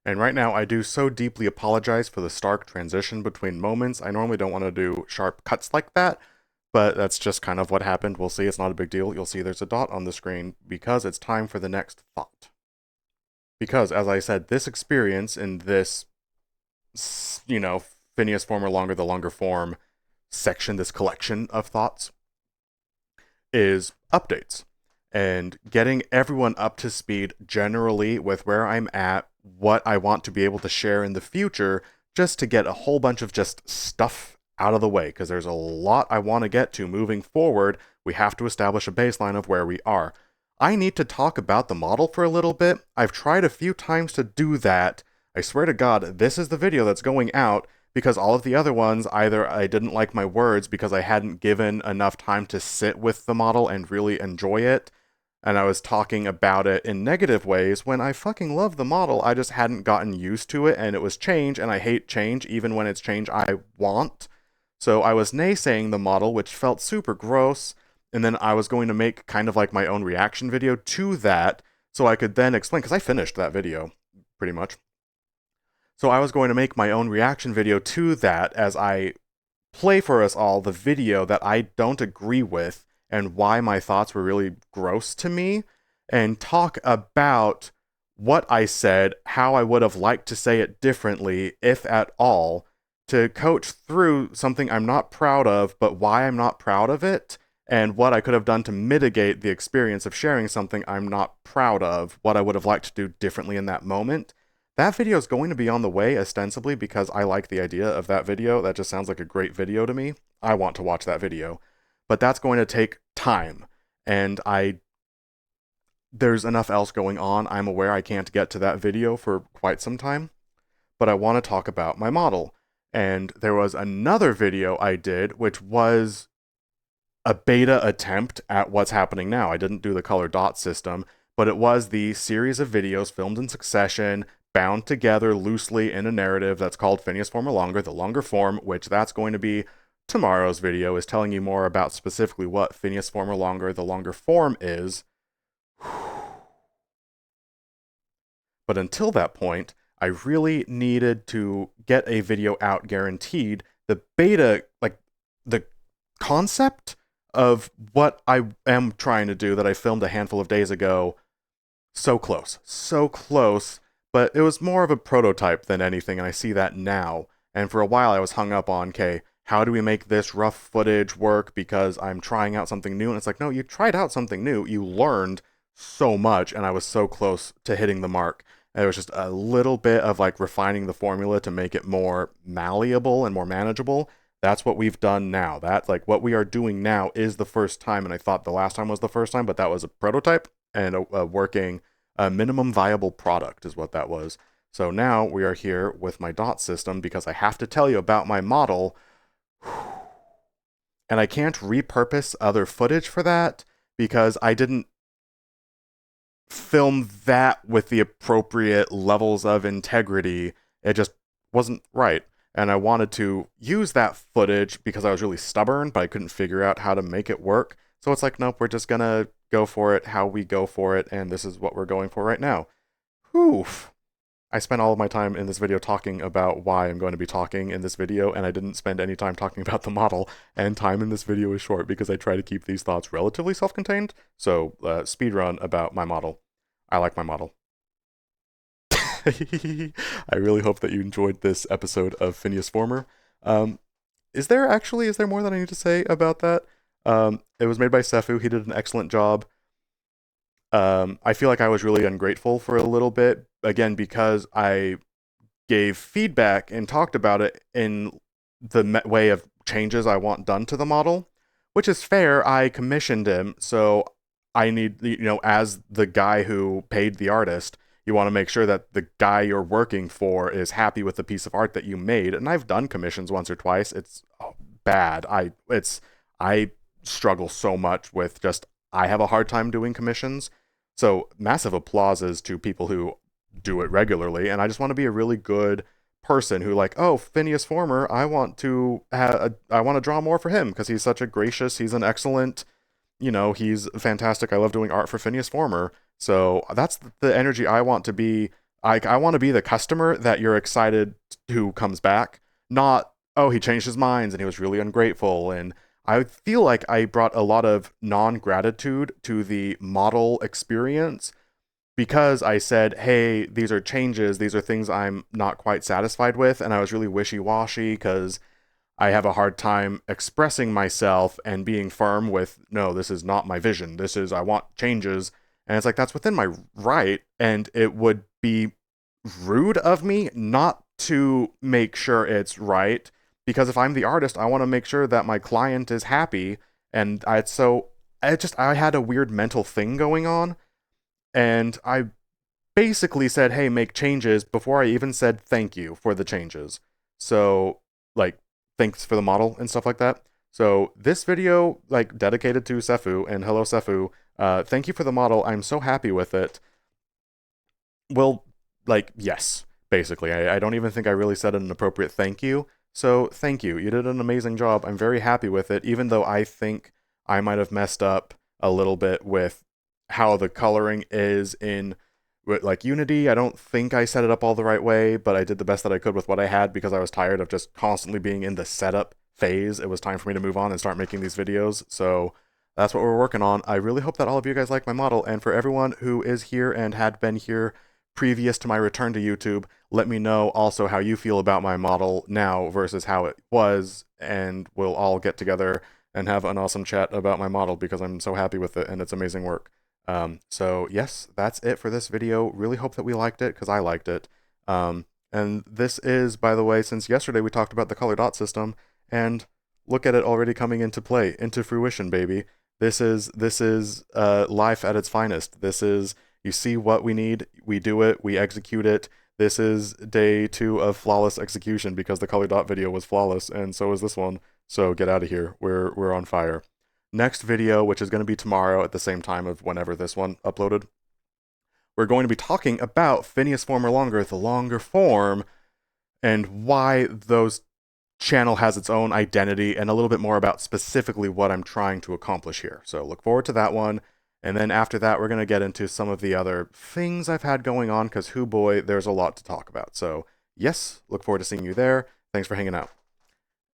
And right now, I do so deeply apologize for the stark transition between moments. I normally don't want to do sharp cuts like that, but that's just kind of what happened. We'll see. It's not a big deal. You'll see there's a dot on the screen because it's time for the next thought. Because, as I said, this experience in this, Phineas form or longer, the longer form section, this collection of thoughts, is updates and getting everyone up to speed generally with where I'm at, what I want to be able to share in the future, just to get a whole bunch of just stuff out of the way, because there's a lot I want to get to moving forward. We have to establish a baseline of where we are. I need to talk about the model for a little bit. I've tried a few times to do that. I swear to God, this is the video that's going out, because all of the other ones, either I didn't like my words because I hadn't given enough time to sit with the model and really enjoy it, and I was talking about it in negative ways when I fucking love the model. I just hadn't gotten used to it, and it was change, and I hate change even when it's change I want. So I was naysaying the model, which felt super gross, and then I was going to make kind of like my own reaction video to that so I could then explain, because I finished that video pretty much. So I was going to make my own reaction video to that as I play for us all the video that I don't agree with and why my thoughts were really gross to me, and talk about what I said, how I would have liked to say it differently, if at all, to coach through something I'm not proud of, but why I'm not proud of it, and what I could have done to mitigate the experience of sharing something I'm not proud of, what I would have liked to do differently in that moment. That video is going to be on the way, ostensibly, because I like the idea of that video. That just sounds like a great video to me. I want to watch that video. But that's going to take time. And there's enough else going on. I'm aware I can't get to that video for quite some time. But I want to talk about my model. And there was another video I did, which was a beta attempt at what's happening now. I didn't do the color dot system, but it was the series of videos filmed in succession, bound together loosely in a narrative that's called Phineas Form or Longer, the longer form, which that's going to be tomorrow's video, is telling you more about specifically what Phineas Form or Longer, the longer form is. But until that point, I really needed to get a video out guaranteed. The beta, like the concept of what I am trying to do that I filmed a handful of days ago, so close, but it was more of a prototype than anything, and I see that now. And for a while I was hung up on, okay, how do we make this rough footage work, because I'm trying out something new, and it's like, no, you tried out something new, you learned so much, and I was so close to hitting the mark. And it was just a little bit of like refining the formula to make it more malleable and more manageable. That's what we've done now. That's like what we are doing now is the first time, and I thought the last time was the first time, but that was a prototype and a working minimum viable product is what that was. So now we are here with my dot system because I have to tell you about my model, and I can't repurpose other footage for that because I didn't film that with the appropriate levels of integrity. It just wasn't right. And I wanted to use that footage because I was really stubborn, but I couldn't figure out how to make it work. So it's like, nope, we're just gonna go for it how we go for it, and this is what we're going for right now. Whew. I spent all of my time in this video talking about why I'm going to be talking in this video, and I didn't spend any time talking about the model, and time in this video is short because I try to keep these thoughts relatively self-contained. So, speedrun about my model. I like my model. I really hope that you enjoyed this episode of Phineas Former. Um, is there more that I need to say about that? It was made by Sefu. He did an excellent job. I feel like I was really ungrateful for a little bit, again, because I gave feedback and talked about it in the way of changes I want done to the model, which is fair. I commissioned him, so I need, as the guy who paid the artist, you want to make sure that the guy you're working for is happy with the piece of art that you made. And I've done commissions once or twice. It's bad. I struggle so much with just, I have a hard time doing commissions. So massive applauses to people who do it regularly. And I just want to be a really good person who, like, oh, Phineas Former, I want to draw more for him because he's such a gracious, he's an excellent, he's fantastic. I love doing art for Phineas Former. So that's the energy I want to be I want to be the customer that you're excited who comes back, not, oh, he changed his minds and he was really ungrateful. And I feel like I brought a lot of non-gratitude to the model experience because I said, hey, these are changes, these are things I'm not quite satisfied with, and I was really wishy-washy because I have a hard time expressing myself and being firm with, no, this is not my vision. This is, I want changes. And it's like, that's within my right. And it would be rude of me not to make sure it's right. Because if I'm the artist, I want to make sure that my client is happy. And I had a weird mental thing going on. And I basically said, hey, make changes before I even said thank you for the changes. So, like, thanks for the model and stuff like that. So this video, like, dedicated to Sefu, and hello Sefu, thank you for the model. I'm so happy with it. Well, like, yes, basically. I don't even think I really said an appropriate thank you. So thank you. You did an amazing job. I'm very happy with it, even though I think I might have messed up a little bit with how the coloring is in like Unity. I don't think I set it up all the right way, but I did the best that I could with what I had because I was tired of just constantly being in the setup phase. It was time for me to move on and start making these videos. So that's what we're working on. I really hope that all of you guys like my model, and for everyone who is here and had been here previous to my return to YouTube, let me know also how you feel about my model now versus how it was, and we'll all get together and have an awesome chat about my model because I'm so happy with it and it's amazing work. So yes, that's it for this video. Really hope that we liked it because I liked it. And this is, by the way, since yesterday we talked about the color dot system, and look at it already coming into play, into fruition, baby. This is life at its finest. This is, you see what we need, we do it, we execute it. This is day 2 of flawless execution because the color dot video was flawless, and so is this one. So get out of here. We're on fire. Next video, which is going to be tomorrow at the same time of whenever this one uploaded, we're going to be talking about Phineas Form or Longer, the longer form, and why those channel has its own identity, and a little bit more about specifically what I'm trying to accomplish here. So look forward to that one. And then after that, we're going to get into some of the other things I've had going on because, hoo boy, there's a lot to talk about. So yes, look forward to seeing you there. Thanks for hanging out.